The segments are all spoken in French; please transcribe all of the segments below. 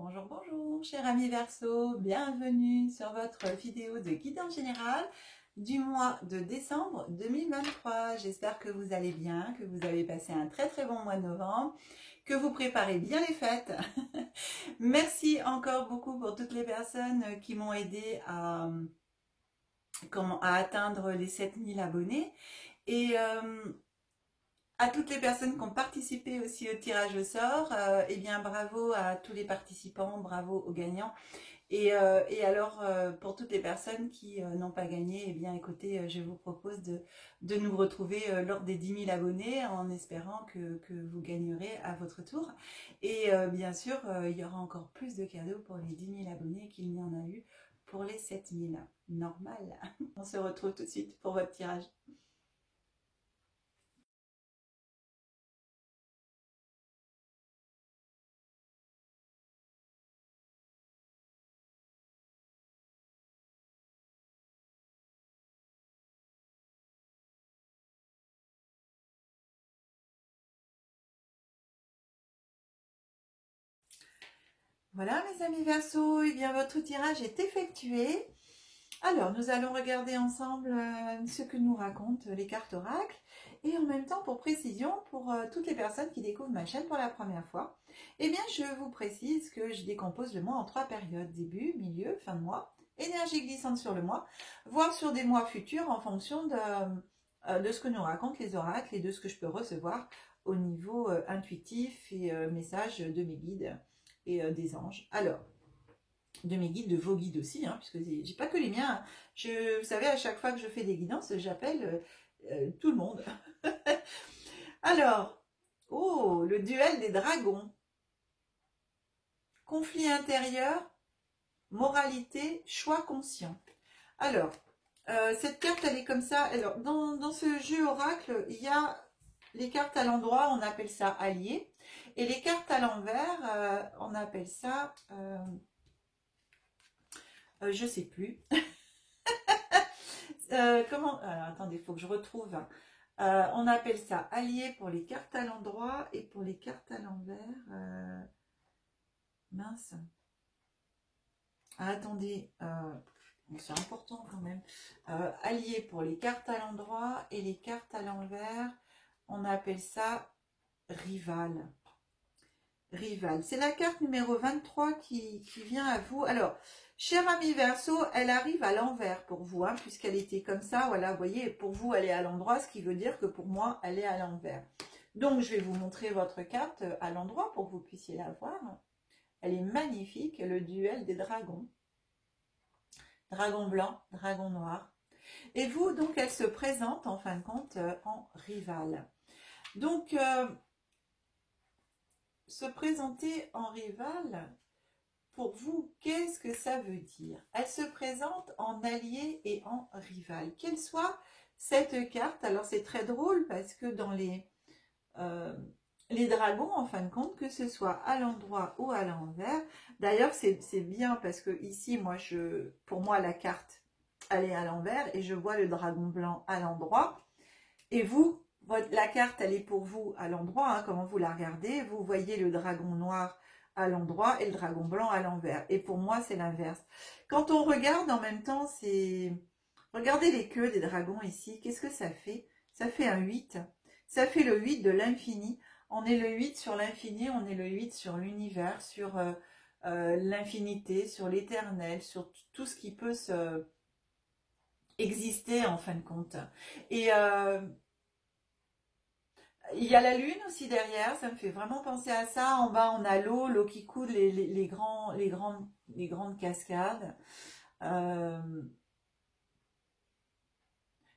Bonjour, bonjour, chers amis Verseau, bienvenue sur votre vidéo de guidance générale du mois de décembre 2023. J'espère que vous allez bien, que vous avez passé un très bon mois de novembre, que vous préparez bien les fêtes. Merci encore beaucoup pour toutes les personnes qui m'ont aidé à atteindre les 7000 abonnés. Et à toutes les personnes qui ont participé aussi au tirage au sort, eh bien bravo à tous les participants, bravo aux gagnants. Et alors, pour toutes les personnes qui n'ont pas gagné, eh bien écoutez, je vous propose de nous retrouver lors des 10 000 abonnés en espérant que vous gagnerez à votre tour. Et bien sûr, il y aura encore plus de cadeaux pour les 10 000 abonnés qu'il n'y en a eu pour les 7 000. Normal. On se retrouve tout de suite pour votre tirage. Voilà mes amis Verseau, et bien votre tirage est effectué. Alors nous allons regarder ensemble ce que nous racontent les cartes oracles et en même temps pour précision pour toutes les personnes qui découvrent ma chaîne pour la première fois, eh bien je vous précise que je décompose le mois en 3 périodes, début, milieu, fin de mois, énergie glissante sur le mois, voire sur des mois futurs en fonction de ce que nous racontent les oracles et de ce que je peux recevoir au niveau intuitif et message de mes guides et des anges. Alors, de mes guides, de vos guides aussi, hein, puisque j'ai pas que les miens. Vous savez, à chaque fois que je fais des guidances, j'appelle tout le monde. Alors, oh, le duel des dragons. Conflit intérieur, moralité, choix conscient. Alors, cette carte, elle est comme ça. Alors, dans ce jeu oracle, il y a les cartes à l'endroit, on appelle ça alliés. Et les cartes à l'envers, on appelle ça... je sais plus. Comment alors, attendez, il faut que je retrouve. On appelle ça allié pour les cartes à l'endroit et pour les cartes à l'envers. Mince. Ah, attendez. C'est important quand même. Allié pour les cartes à l'endroit et les cartes à l'envers. On appelle ça rival. Rival. C'est la carte numéro 23 qui vient à vous. Alors, cher ami Verseau, elle arrive à l'envers pour vous, hein, puisqu'elle était comme ça. Voilà, vous voyez, pour vous, elle est à l'endroit, ce qui veut dire que pour moi, elle est à l'envers. Donc, je vais vous montrer votre carte à l'endroit pour que vous puissiez la voir. Elle est magnifique, le duel des dragons. Dragon blanc, dragon noir. Et vous, donc, elle se présente, en fin de compte, en rival. Donc, se présenter en rival, pour vous, qu'est-ce que ça veut dire? Elle se présente en allié et en rival. Quelle soit cette carte, alors c'est très drôle parce que dans les dragons, en fin de compte, que ce soit à l'endroit ou à l'envers, d'ailleurs c'est bien parce que ici, pour moi, la carte, elle est à l'envers et je vois le dragon blanc à l'endroit. Et vous, la carte, elle est pour vous à l'endroit, hein, comment vous la regardez, vous voyez le dragon noir à l'endroit et le dragon blanc à l'envers. Et pour moi, c'est l'inverse. Quand on regarde en même temps, regardez les queues des dragons ici, qu'est-ce que ça fait? Ça fait un 8. Ça fait le 8 de l'infini. On est le 8 sur l'infini, on est le 8 sur l'univers, sur l'infinité, sur l'éternel, sur tout ce qui peut exister en fin de compte. Et il y a la lune aussi derrière, ça me fait vraiment penser à ça. En bas, on a l'eau qui coule, les grandes cascades.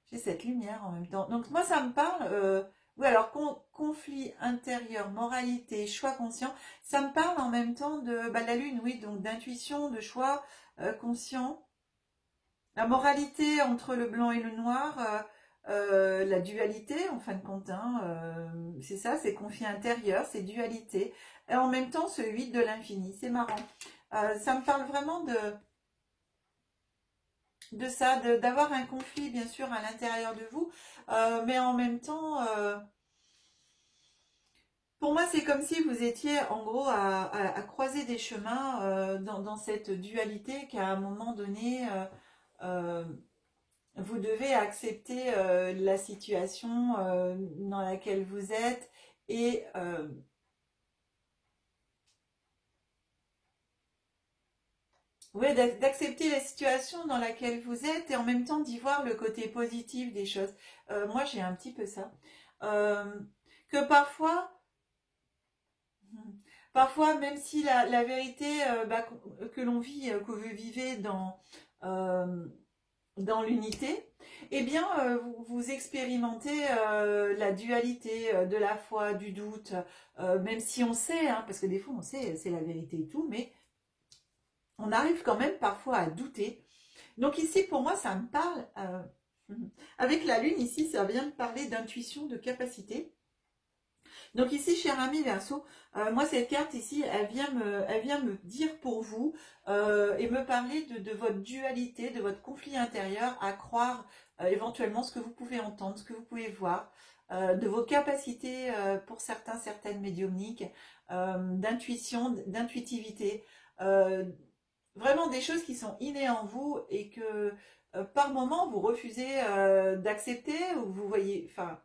J'ai cette lumière en même temps. Donc moi, ça me parle. Oui, alors conflit intérieur, moralité, choix conscient, ça me parle en même temps de la lune, oui, donc d'intuition, de choix conscient. La moralité entre le blanc et le noir. La dualité en fin de compte, hein, c'est ça, c'est conflit intérieur, c'est dualité, et en même temps ce 8 de l'infini, c'est marrant. Ça me parle vraiment de ça, d'avoir un conflit bien sûr à l'intérieur de vous, mais en même temps Pour moi, c'est comme si vous étiez en gros à croiser des chemins dans cette dualité qu'à un moment donné, euh, vous devez accepter la situation dans laquelle vous êtes et ouais, d'accepter la situation dans laquelle vous êtes et en même temps d'y voir le côté positif des choses. Moi, j'ai un petit peu ça. Euh, que parfois, parfois, même si la vérité que l'on vit, que vous vivez euh, dans l'unité, eh bien, vous expérimentez la dualité de la foi, du doute, même si on sait, hein, parce que des fois on sait, c'est la vérité et tout, mais on arrive quand même parfois à douter. Donc ici, pour moi, ça me parle, avec la lune ici, ça vient me parler d'intuition, de capacité. Donc ici, cher ami Verseau, moi cette carte ici, elle vient me dire pour vous et me parler de votre dualité, de votre conflit intérieur à croire éventuellement ce que vous pouvez entendre, ce que vous pouvez voir, de vos capacités pour certains, certaines médiumniques, d'intuition, d'intuitivité, euh, vraiment des choses qui sont innées en vous et que par moment vous refusez d'accepter ou vous voyez, enfin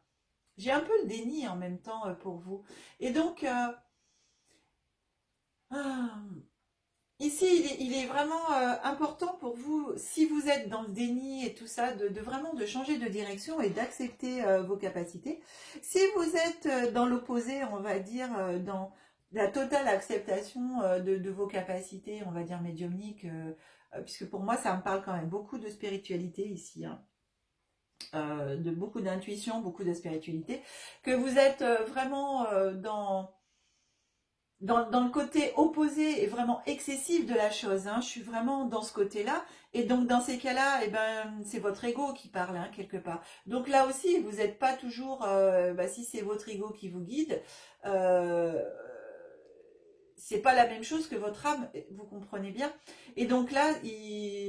j'ai un peu le déni en même temps pour vous. Et donc, ah, ici, il est vraiment important pour vous, si vous êtes dans le déni et tout ça, de vraiment de changer de direction et d'accepter vos capacités. Si vous êtes dans l'opposé, on va dire, dans la totale acceptation de vos capacités, on va dire médiumniques, puisque pour moi, ça me parle quand même beaucoup de spiritualité ici, hein, de beaucoup d'intuition, beaucoup de spiritualité, que vous êtes vraiment dans le côté opposé et vraiment excessif de la chose, hein. Je suis vraiment dans ce côté-là. Et donc, dans ces cas-là, eh ben, c'est votre ego qui parle, hein, quelque part. Donc là aussi, vous n'êtes pas toujours, si c'est votre ego qui vous guide, euh, c'est pas la même chose que votre âme, vous comprenez bien. Et donc là,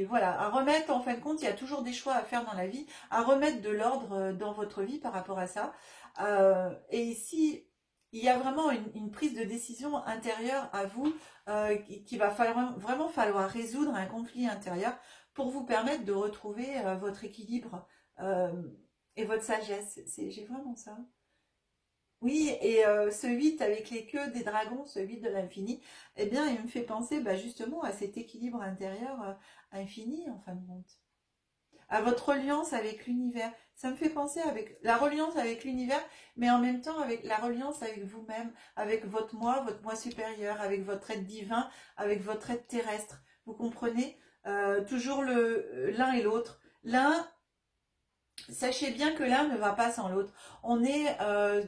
voilà, à remettre, en fin de compte, il y a toujours des choix à faire dans la vie, à remettre de l'ordre dans votre vie par rapport à ça. Et ici, il y a vraiment une prise de décision intérieure à vous qui va vraiment falloir résoudre un conflit intérieur pour vous permettre de retrouver votre équilibre euh, et votre sagesse. J'ai vraiment ça. Oui, et ce 8 avec les queues des dragons, ce 8 de l'infini, eh bien, il me fait penser justement à cet équilibre intérieur infini, en fin de compte. À votre reliance avec l'univers. Ça me fait penser avec la reliance avec l'univers, mais en même temps avec la reliance avec vous-même, avec votre moi supérieur, avec votre être divin, avec votre être terrestre. Vous comprenez? Toujours l'un et l'autre. L'un, sachez bien que l'un ne va pas sans l'autre. On est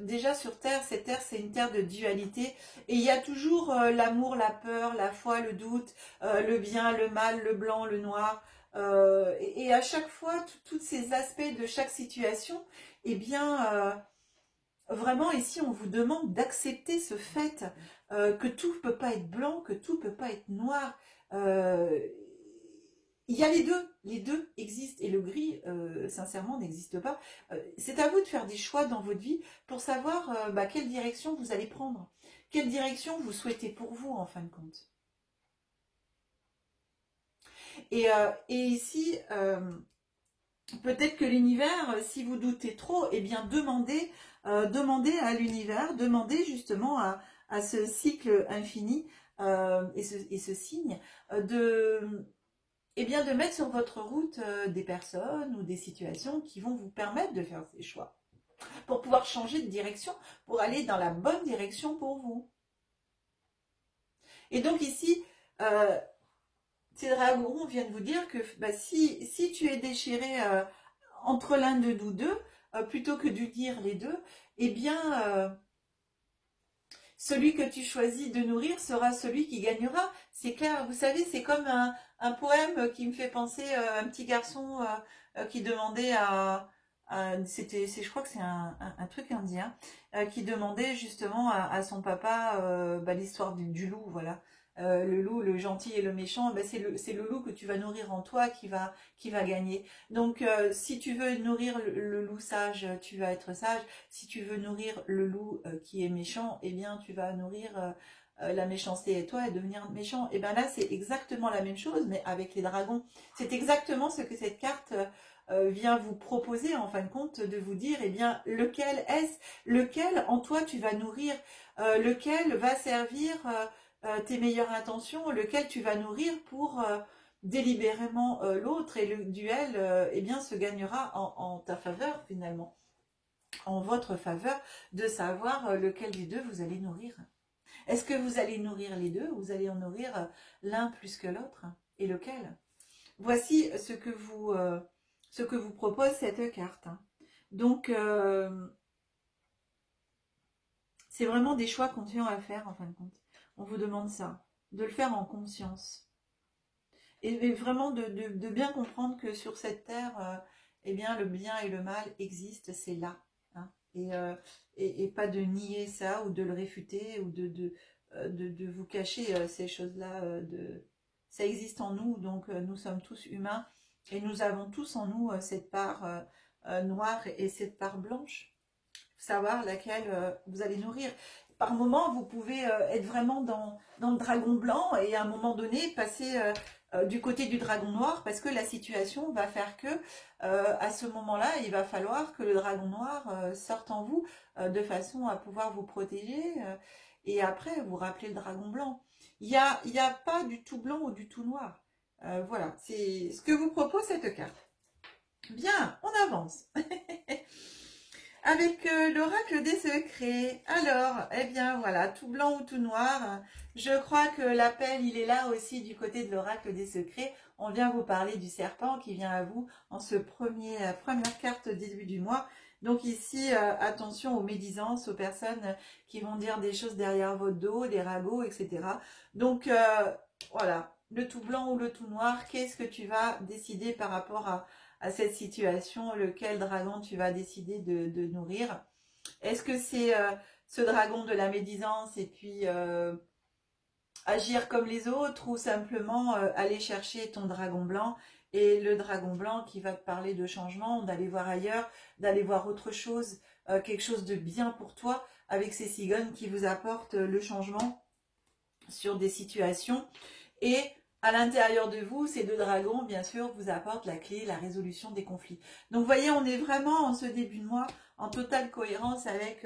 déjà sur Terre, cette Terre c'est une Terre de dualité et il y a toujours l'amour, la peur, la foi, le doute, le bien, le mal, le blanc, le noir. Et à chaque fois, tous ces aspects de chaque situation, eh bien, vraiment ici on vous demande d'accepter ce fait que tout ne peut pas être blanc, que tout ne peut pas être noir. Euh, il y a les deux existent et le gris, sincèrement, n'existe pas. C'est à vous de faire des choix dans votre vie pour savoir quelle direction vous allez prendre, quelle direction vous souhaitez pour vous en fin de compte. Et ici, peut-être que l'univers, si vous doutez trop, eh bien demandez à l'univers, demandez justement à ce cycle infini et ce signe de eh bien, de mettre sur votre route des personnes ou des situations qui vont vous permettre de faire ces choix, pour pouvoir changer de direction, pour aller dans la bonne direction pour vous. Et donc ici, ces dragons viennent vous dire que si tu es déchiré entre l'un de nous deux, plutôt que d'unir les deux, eh bien, celui que tu choisis de nourrir sera celui qui gagnera. C'est clair, vous savez, c'est comme un poème qui me fait penser à un petit garçon qui demandait je crois que c'est un truc indien, qui demandait justement à son papa l'histoire du loup, voilà. le loup, le gentil et le méchant, ben c'est le loup que tu vas nourrir en toi qui va gagner. Donc si tu veux nourrir le loup sage, tu vas être sage. Si tu veux nourrir le loup qui est méchant, eh bien tu vas nourrir la méchanceté et toi et devenir méchant. Et bien là c'est exactement la même chose, mais avec les dragons. C'est exactement ce que cette carte vient vous proposer en fin de compte, de vous dire, eh bien lequel est-ce, lequel en toi tu vas nourrir, lequel va servir tes meilleures intentions, lequel tu vas nourrir pour délibérément l'autre, et le duel eh bien se gagnera en ta faveur finalement, en votre faveur, de savoir lequel des deux vous allez nourrir. Est-ce que vous allez nourrir les deux, ou vous allez en nourrir l'un plus que l'autre, et lequel? Voici ce que vous propose cette carte. Donc c'est vraiment des choix conscients à faire en fin de compte. On vous demande ça, de le faire en conscience. Et vraiment de bien comprendre que sur cette terre, eh bien, le bien et le mal existent, c'est là. Hein. Et pas de nier ça, ou de le réfuter, ou de vous cacher ces choses-là. Ça existe en nous, donc nous sommes tous humains, et nous avons tous en nous cette part noire et cette part blanche. Savoir laquelle vous allez nourrir. Par moment, vous pouvez être vraiment dans le dragon blanc, et à un moment donné passer du côté du dragon noir, parce que la situation va faire que à ce moment-là, il va falloir que le dragon noir sorte en vous de façon à pouvoir vous protéger, et après vous rappelez le dragon blanc. Il y a pas du tout blanc ou du tout noir. Voilà, c'est ce que vous propose cette carte. Bien, on avance. Avec l'oracle des secrets. Alors, eh bien voilà, tout blanc ou tout noir. Je crois que l'appel, il est là aussi du côté de l'oracle des secrets. On vient vous parler du serpent qui vient à vous en ce première carte début du mois. Donc ici, attention aux médisances, aux personnes qui vont dire des choses derrière votre dos, des ragots, etc. Donc voilà, le tout blanc ou le tout noir, qu'est-ce que tu vas décider par rapport à cette situation, lequel dragon tu vas décider de nourrir? Est-ce que c'est ce dragon de la médisance et puis agir comme les autres, ou simplement aller chercher ton dragon blanc, et le dragon blanc qui va te parler de changement, d'aller voir ailleurs, d'aller voir autre chose, quelque chose de bien pour toi, avec ces cigognes qui vous apportent le changement sur des situations. Et à l'intérieur de vous, ces deux dragons, bien sûr, vous apportent la clé, la résolution des conflits. Donc, vous voyez, on est vraiment en ce début de mois en totale cohérence avec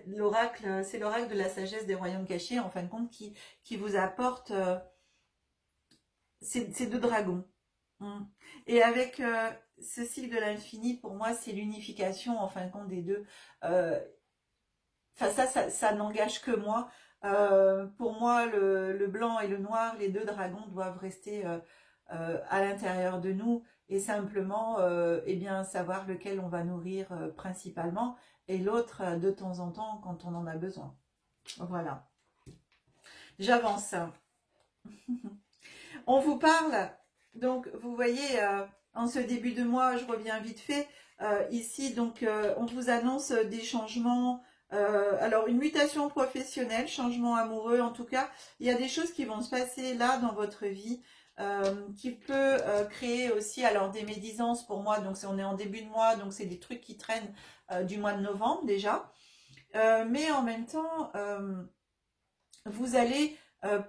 l'oracle. C'est l'oracle de la sagesse des royaumes cachés, en fin de compte, qui vous apporte ces deux dragons. Et avec ce cycle de l'infini, pour moi, c'est l'unification, en fin de compte, des deux. Enfin, ça n'engage que moi. Pour moi, le blanc et le noir, les deux dragons doivent rester à l'intérieur de nous, et simplement eh bien, savoir lequel on va nourrir principalement, et l'autre de temps en temps quand on en a besoin. Voilà. J'avance. On vous parle, donc vous voyez, en ce début de mois, je reviens vite fait, ici, donc on vous annonce des changements. Alors une mutation professionnelle, changement amoureux, en tout cas, il y a des choses qui vont se passer là dans votre vie, qui peut créer aussi alors des médisances pour moi. Donc on est en début de mois, donc c'est des trucs qui traînent du mois de novembre déjà, mais en même temps vous allez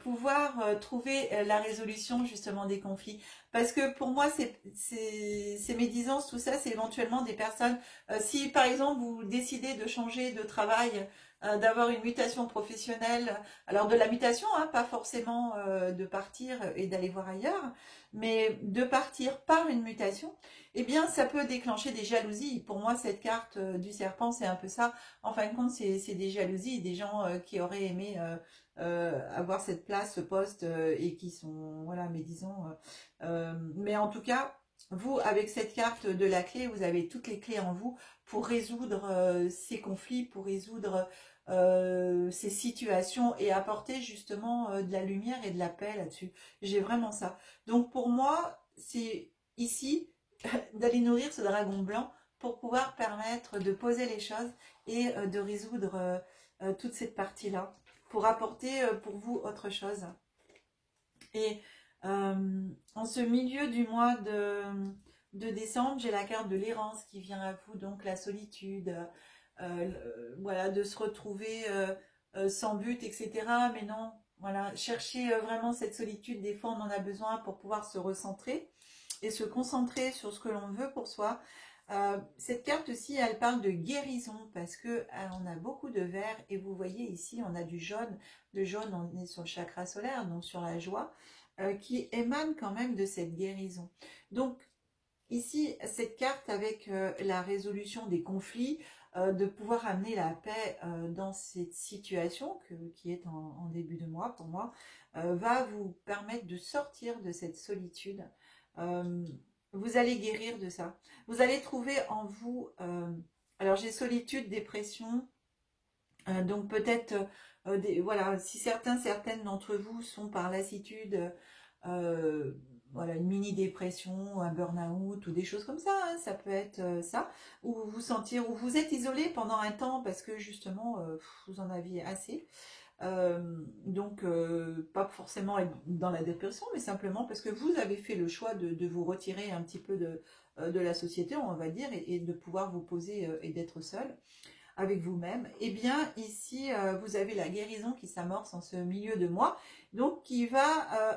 pouvoir trouver la résolution justement des conflits. Parce que pour moi, ces médisances, tout ça, c'est éventuellement des personnes, si par exemple vous décidez de changer de travail, d'avoir une mutation professionnelle, alors de la mutation, hein, pas forcément de partir et d'aller voir ailleurs, mais de partir par une mutation, eh bien ça peut déclencher des jalousies. Pour moi, cette carte du serpent, c'est un peu ça. En fin de compte, c'est des jalousies, des gens qui auraient aimé avoir cette place, ce poste, et qui sont, voilà, médisants. Mais en tout cas, vous, avec cette carte de la clé, vous avez toutes les clés en vous pour résoudre ces conflits, pour résoudre ces situations, et apporter justement de la lumière et de la paix là-dessus. J'ai vraiment ça. Donc pour moi, c'est ici d'aller nourrir ce dragon blanc pour pouvoir permettre de poser les choses et de résoudre toute cette partie-là, pour apporter pour vous autre chose. Et en ce milieu du mois de décembre, j'ai la carte de l'errance qui vient à vous, donc la solitude, voilà, de se retrouver sans but, etc. Mais non, voilà, chercher vraiment cette solitude, des fois on en a besoin pour pouvoir se recentrer et se concentrer sur ce que l'on veut pour soi. Cette carte aussi, elle parle de guérison parce que on a beaucoup de vert et vous voyez ici, on a du jaune. Le jaune, on est sur le chakra solaire, donc sur la joie, qui émane quand même de cette guérison. Donc, ici, cette carte avec la résolution des conflits, de pouvoir amener la paix dans cette situation qui est en début de mois pour moi, va vous permettre de sortir de cette solitude. Vous allez guérir de ça. Vous allez trouver en vous, alors j'ai solitude, dépression, donc peut-être, voilà, si certaines d'entre vous sont par lassitude, voilà, une mini-dépression, un burn-out ou des choses comme ça, hein, ça peut être ça, ou vous sentir, ou vous êtes isolé pendant un temps parce que justement, vous en aviez assez. Donc, pas forcément être dans la dépression, mais simplement parce que vous avez fait le choix de vous retirer un petit peu de la société, on va dire, et de pouvoir vous poser et d'être seul avec vous-même. Et bien ici, vous avez la guérison qui s'amorce en ce milieu de mois, donc qui va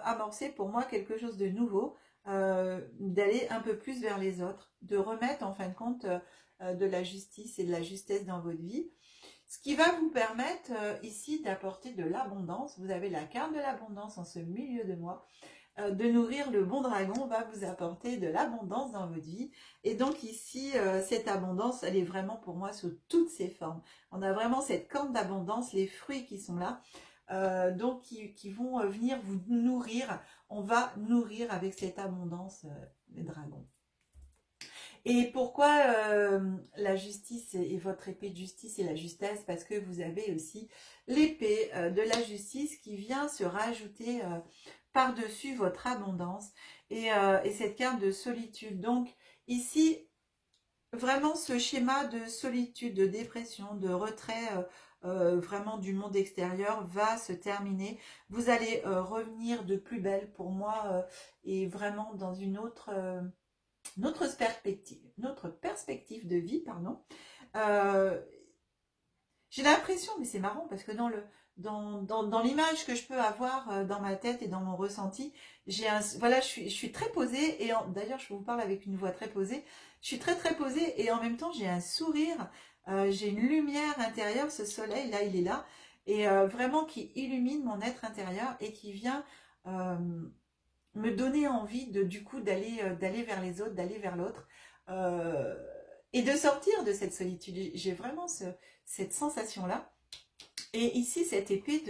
amorcer pour moi quelque chose de nouveau, d'aller un peu plus vers les autres, de remettre en fin de compte de la justice et de la justesse dans votre vie. Ce qui va vous permettre ici d'apporter de l'abondance. Vous avez la carte de l'abondance en ce milieu de mois. De nourrir le bon dragon va vous apporter de l'abondance dans votre vie. Et donc ici, cette abondance, elle est vraiment pour moi sous toutes ses formes. On a vraiment cette corne d'abondance, les fruits qui sont là, donc qui vont venir vous nourrir. On va nourrir avec cette abondance les dragons. Et pourquoi la justice et votre épée de justice et la justesse? Parce que vous avez aussi l'épée de la justice qui vient se rajouter par-dessus votre abondance et cette carte de solitude. Donc ici, vraiment ce schéma de solitude, de dépression, de retrait vraiment du monde extérieur va se terminer. Vous allez revenir de plus belle pour moi et vraiment dans notre perspective de vie, pardon. J'ai l'impression, mais c'est marrant parce que dans l'image que je peux avoir dans ma tête et dans mon ressenti, voilà, je suis très posée et d'ailleurs je vous parle avec une voix très posée. Je suis très très posée et en même temps j'ai un sourire, j'ai une lumière intérieure, ce soleil là, il est là et vraiment qui illumine mon être intérieur et qui vient me donner envie du coup d'aller vers les autres, d'aller vers l'autre et de sortir de cette solitude. J'ai vraiment cette sensation-là. Et ici, cette épée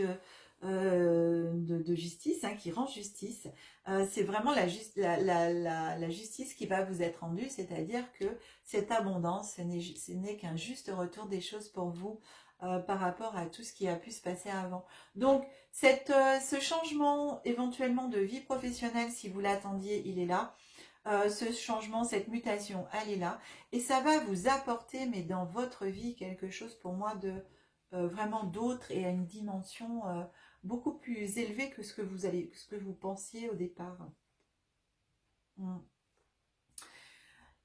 de justice hein, qui rend justice, c'est vraiment la justice qui va vous être rendue, c'est-à-dire que cette abondance, ce n'est qu'un juste retour des choses pour vous par rapport à tout ce qui a pu se passer avant. Donc, ce changement éventuellement de vie professionnelle, si vous l'attendiez, il est là. Ce changement, cette mutation, elle est là. Et ça va vous apporter, mais dans votre vie, quelque chose pour moi de vraiment d'autre et à une dimension beaucoup plus élevée que ce que vous pensiez au départ.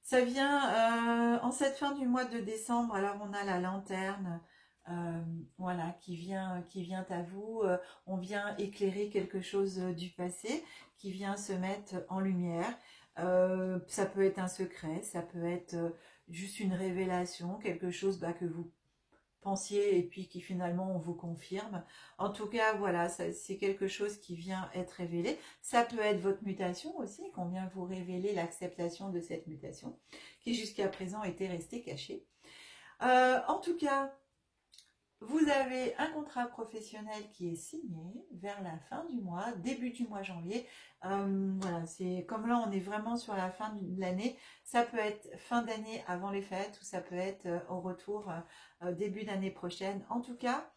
Ça vient en cette fin du mois de décembre, alors on a la lanterne, voilà, qui vient à vous, on vient éclairer quelque chose du passé, qui vient se mettre en lumière. Ça peut être un secret, ça peut être juste une révélation, quelque chose que vous pensiez et puis qui finalement on vous confirme. En tout cas, voilà, c'est quelque chose qui vient être révélé. Ça peut être votre mutation aussi, qu'on vient vous révéler l'acceptation de cette mutation, qui jusqu'à présent était restée cachée. En tout cas, vous avez un contrat professionnel qui est signé vers la fin du mois, début du mois janvier. Voilà, c'est comme là, on est vraiment sur la fin de l'année. Ça peut être fin d'année avant les fêtes ou ça peut être au retour début d'année prochaine. En tout cas,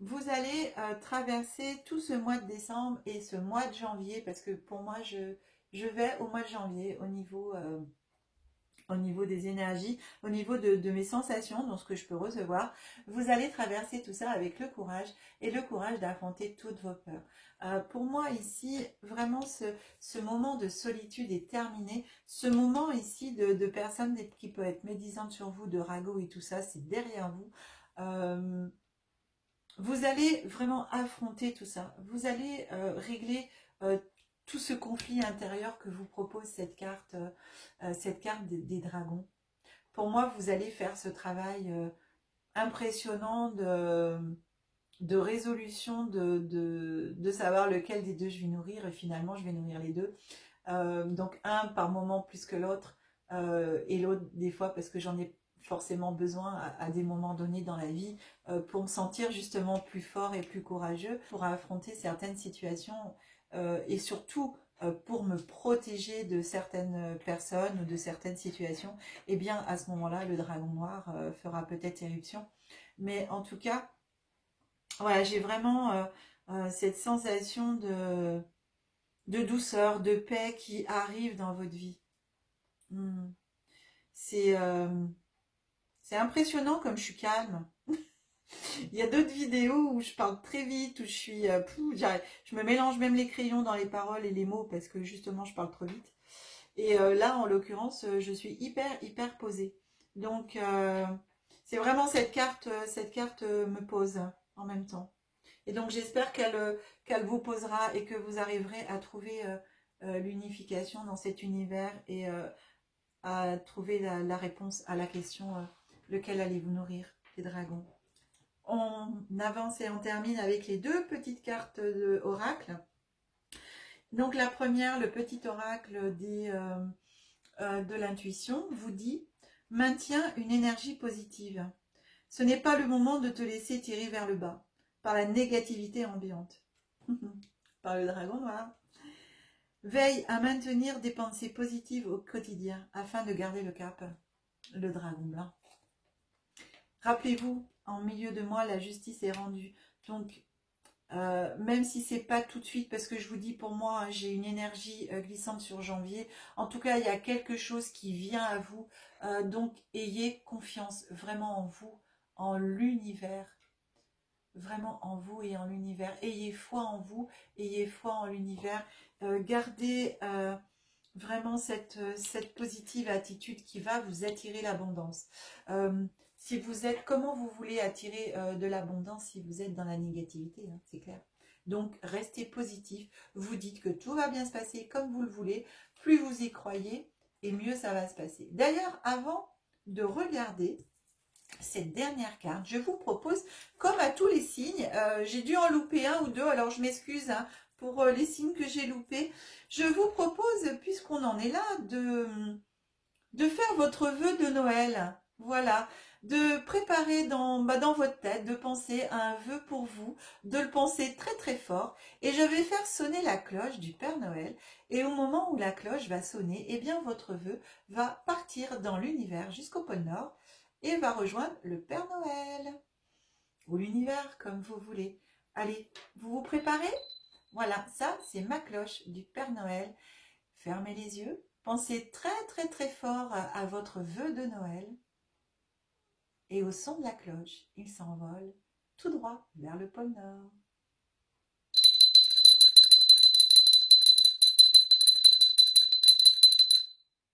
vous allez traverser tout ce mois de décembre et ce mois de janvier parce que pour moi, je vais au mois de janvier au au niveau des énergies, au niveau de mes sensations, dans ce que je peux recevoir. Vous allez traverser tout ça avec le courage et le courage d'affronter toutes vos peurs. Pour moi ici, vraiment ce moment de solitude est terminé. Ce moment ici de personnes qui peuvent être médisantes sur vous, de ragots et tout ça, c'est derrière vous. Vous allez vraiment affronter tout ça. Vous allez régler tout ce conflit intérieur que vous propose cette carte des dragons. Pour moi, vous allez faire ce travail impressionnant de résolution, de savoir lequel des deux je vais nourrir. Et finalement, je vais nourrir les deux. Donc, un par moment plus que l'autre. Et l'autre, des fois, parce que j'en ai forcément besoin à des moments donnés dans la vie pour me sentir justement plus fort et plus courageux pour affronter certaines situations et surtout pour me protéger de certaines personnes ou de certaines situations. Et bien à ce moment-là, le dragon noir fera peut-être éruption. Mais en tout cas, voilà, j'ai vraiment cette sensation de douceur, de paix qui arrive dans votre vie. C'est impressionnant comme je suis calme. Il y a d'autres vidéos où je parle très vite, où je suis... je me mélange même les crayons dans les paroles et les mots parce que justement je parle trop vite. Et là, en l'occurrence, je suis hyper posée. Donc, c'est vraiment cette carte me pose en même temps. Et donc, j'espère qu'elle vous posera et que vous arriverez à trouver l'unification dans cet univers et à trouver la réponse à la question lequel allez-vous nourrir, les dragons. On avance et on termine avec les deux petites cartes de oracle. Donc la première, le petit oracle de l'intuition, vous dit « Maintiens une énergie positive. Ce n'est pas le moment de te laisser tirer vers le bas par la négativité ambiante. » Par le dragon noir. Veille à maintenir des pensées positives au quotidien afin de garder le cap. Le dragon blanc. Rappelez-vous, en milieu de mois, la justice est rendue. Donc, même si c'est pas tout de suite, parce que je vous dis, pour moi, j'ai une énergie glissante sur janvier. En tout cas, il y a quelque chose qui vient à vous. Donc, ayez confiance vraiment en vous, en l'univers. Vraiment en vous et en l'univers. Ayez foi en vous, ayez foi en l'univers. Gardez vraiment cette positive attitude qui va vous attirer l'abondance. Si vous êtes, comment vous voulez attirer de l'abondance si vous êtes dans la négativité, hein, c'est clair. Donc, restez positif. Vous dites que tout va bien se passer comme vous le voulez. Plus vous y croyez, et mieux ça va se passer. D'ailleurs, avant de regarder cette dernière carte, je vous propose, comme à tous les signes, j'ai dû en louper un ou deux, alors je m'excuse hein, pour les signes que j'ai loupés. Je vous propose, puisqu'on en est là, de faire votre vœu de Noël. Voilà, de préparer dans votre tête, de penser à un vœu pour vous, de le penser très fort. Et je vais faire sonner la cloche du Père Noël. Et au moment où la cloche va sonner, eh bien votre vœu va partir dans l'univers jusqu'au pôle Nord et va rejoindre le Père Noël. Ou l'univers, comme vous voulez. Allez, vous vous préparez? Voilà, ça c'est ma cloche du Père Noël. Fermez les yeux. Pensez très fort à votre vœu de Noël. Et au son de la cloche, il s'envole tout droit vers le pôle Nord.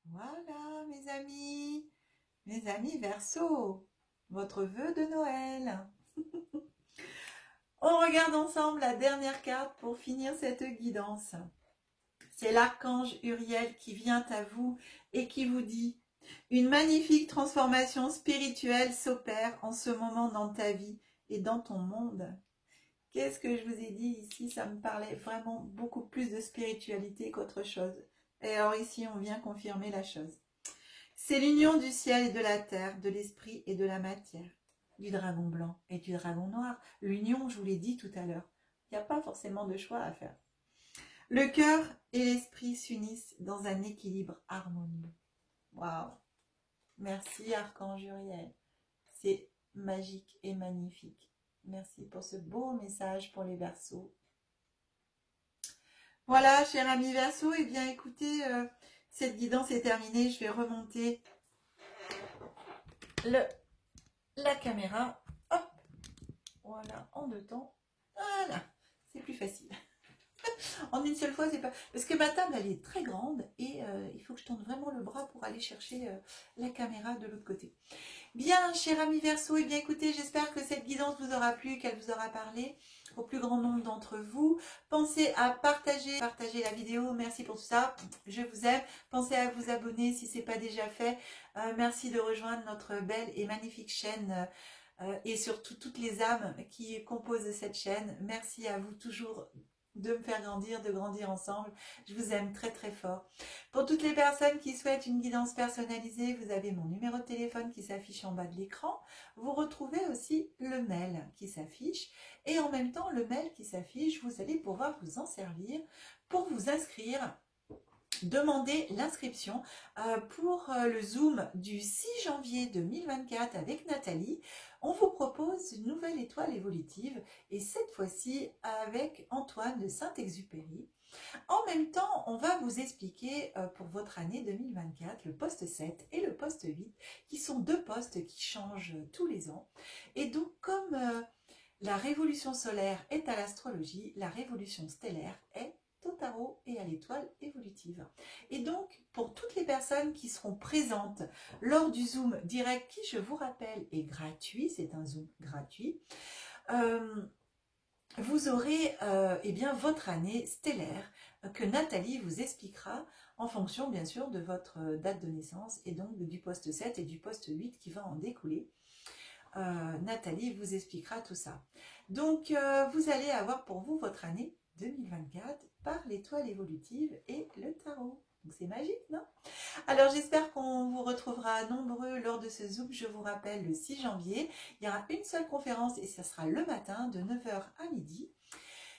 Voilà, mes amis Verseau, votre vœu de Noël. On regarde ensemble la dernière carte pour finir cette guidance. C'est l'archange Uriel qui vient à vous et qui vous dit « Une magnifique transformation spirituelle s'opère en ce moment dans ta vie et dans ton monde. » Qu'est-ce que je vous ai dit ici? Ça me parlait vraiment beaucoup plus de spiritualité qu'autre chose. Et alors ici, on vient confirmer la chose. C'est l'union du ciel et de la terre, de l'esprit et de la matière, du dragon blanc et du dragon noir. L'union, je vous l'ai dit tout à l'heure. Il n'y a pas forcément de choix à faire. Le cœur et l'esprit s'unissent dans un équilibre harmonieux. Waouh! Merci Archange Uriel. C'est magique et magnifique. Merci pour ce beau message pour les Verseaux. Voilà, chers amis Verseaux, et bien écoutez, cette guidance est terminée. Je vais remonter la caméra. Hop, voilà, en deux temps. Voilà, c'est plus facile. En une seule fois, c'est pas... Parce que ma table, elle est très grande et il faut que je tourne vraiment le bras pour aller chercher la caméra de l'autre côté. Bien, cher ami Verseau, et bien écoutez, j'espère que cette guidance vous aura plu, qu'elle vous aura parlé au plus grand nombre d'entre vous. Pensez à partager la vidéo. Merci pour tout ça. Je vous aime. Pensez à vous abonner si ce n'est pas déjà fait. Merci de rejoindre notre belle et magnifique chaîne et surtout toutes les âmes qui composent cette chaîne. Merci à vous toujours de me faire grandir, de grandir ensemble. Je vous aime très très fort. Pour toutes les personnes qui souhaitent une guidance personnalisée, vous avez mon numéro de téléphone qui s'affiche en bas de l'écran. Vous retrouvez aussi le mail qui s'affiche. Et en même temps, le mail qui s'affiche, vous allez pouvoir vous en servir pour vous inscrire. Demandez l'inscription pour le Zoom du 6 janvier 2024 avec Nathalie. On vous propose une nouvelle étoile évolutive et cette fois-ci avec Antoine de Saint-Exupéry. En même temps, on va vous expliquer pour votre année 2024 le poste 7 et le poste 8 qui sont deux postes qui changent tous les ans. Et donc comme la révolution solaire est à l'astrologie, la révolution stellaire est au tarot et à l'étoile évolutive. Et donc, pour toutes les personnes qui seront présentes lors du Zoom direct, qui, je vous rappelle, est gratuit, c'est un Zoom gratuit, vous aurez eh bien, votre année stellaire que Nathalie vous expliquera en fonction, bien sûr, de votre date de naissance et donc du poste 7 et du poste 8 qui va en découler. Nathalie vous expliquera tout ça. Donc, vous allez avoir pour vous votre année 2024 par l'étoile évolutive et le tarot. Donc, c'est magique, non? Alors, j'espère qu'on vous retrouvera nombreux lors de ce Zoom. Je vous rappelle, le 6 janvier, il y aura une seule conférence et ça sera le matin de 9 h à midi.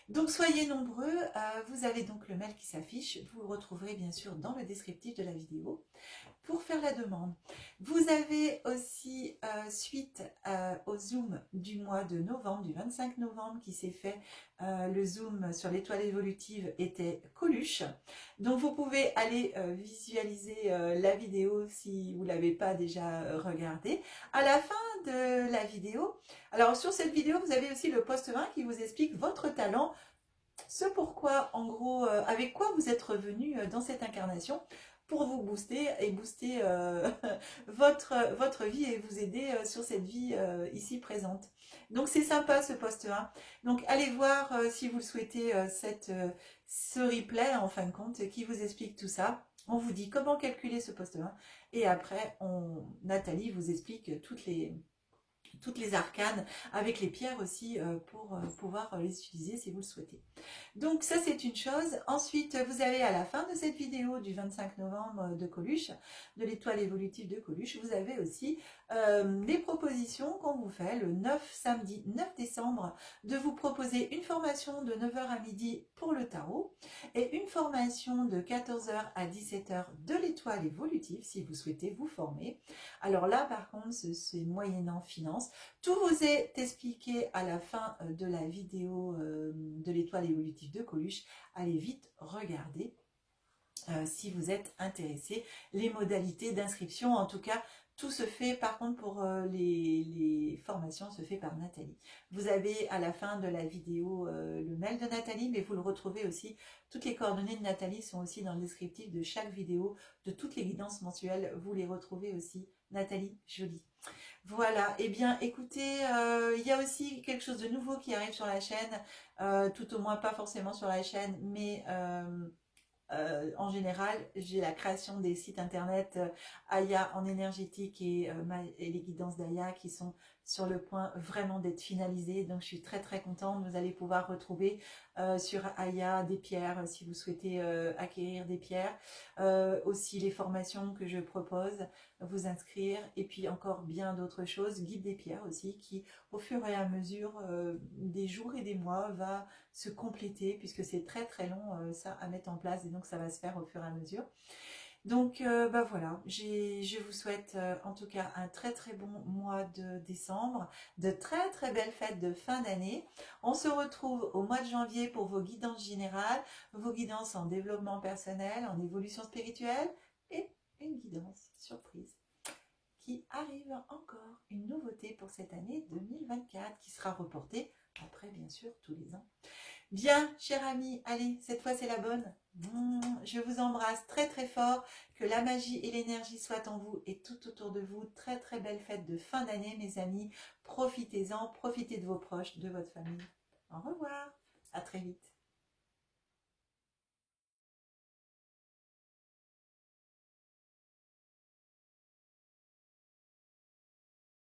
Donc, soyez nombreux. Vous avez donc le mail qui s'affiche. Vous le retrouverez bien sûr dans le descriptif de la vidéo pour faire la demande. Vous avez aussi, suite au Zoom du mois de novembre, du 25 novembre, qui s'est fait, le Zoom sur l'étoile évolutive était Coluche. Donc, vous pouvez aller visualiser la vidéo si vous ne l'avez pas déjà regardée. À la fin de la vidéo, alors sur cette vidéo, vous avez aussi le post 20 qui vous explique votre talent, ce pourquoi, en gros, avec quoi vous êtes revenu dans cette incarnation pour vous booster et booster votre vie et vous aider sur cette vie ici présente. Donc c'est sympa ce post 1. Donc allez voir si vous le souhaitez ce replay en fin de compte qui vous explique tout ça. On vous dit comment calculer ce post 1 et après Nathalie vous explique toutes les arcanes avec les pierres aussi pour pouvoir les utiliser si vous le souhaitez. Donc ça c'est une chose. Ensuite vous avez à la fin de cette vidéo du 25 novembre de Coluche, de l'étoile évolutive de Coluche, vous avez aussi les propositions qu'on vous fait le samedi 9 décembre de vous proposer une formation de 9 h à midi pour le tarot et une formation de 14 h à 17 h de l'étoile évolutive si vous souhaitez vous former. Alors là par contre c'est moyennant finance. Tout vous est expliqué à la fin de la vidéo de l'étoile évolutive de Coluche. Allez vite regarder si vous êtes intéressé. Les modalités d'inscription, en tout cas, tout se fait, par contre, pour les formations, se fait par Nathalie. Vous avez à la fin de la vidéo le mail de Nathalie, mais vous le retrouvez aussi. Toutes les coordonnées de Nathalie sont aussi dans le descriptif de chaque vidéo, de toutes les guidances mensuelles. Vous les retrouvez aussi. Nathalie Joly. Voilà, et bien écoutez, il y a aussi quelque chose de nouveau qui arrive sur la chaîne, tout au moins pas forcément sur la chaîne, mais en général, j'ai la création des sites internet Aya en énergétique et les guidances d'Aya qui sont sur le point vraiment d'être finalisées. Donc je suis très très contente. Vous allez pouvoir retrouver sur Aya des pierres si vous souhaitez acquérir des pierres. Aussi les formations que je propose, vous inscrire. Et puis encore bien d'autres choses. Guide des pierres aussi qui au fur et à mesure des jours et des mois va se compléter puisque c'est très très long ça à mettre en place et donc ça va se faire au fur et à mesure. Donc bah voilà, je vous souhaite en tout cas un très très bon mois de décembre, de très très belles fêtes de fin d'année. On se retrouve au mois de janvier pour vos guidances générales, vos guidances en développement personnel, en évolution spirituelle et une guidance surprise qui arrive encore, une nouveauté pour cette année 2024 qui sera reportée après bien sûr tous les ans. Bien, cher ami, allez, cette fois c'est la bonne. Je vous embrasse très très fort, que la magie et l'énergie soient en vous et tout autour de vous. Très très belle fête de fin d'année mes amis, profitez-en, profitez de vos proches, de votre famille. Au revoir, à très vite.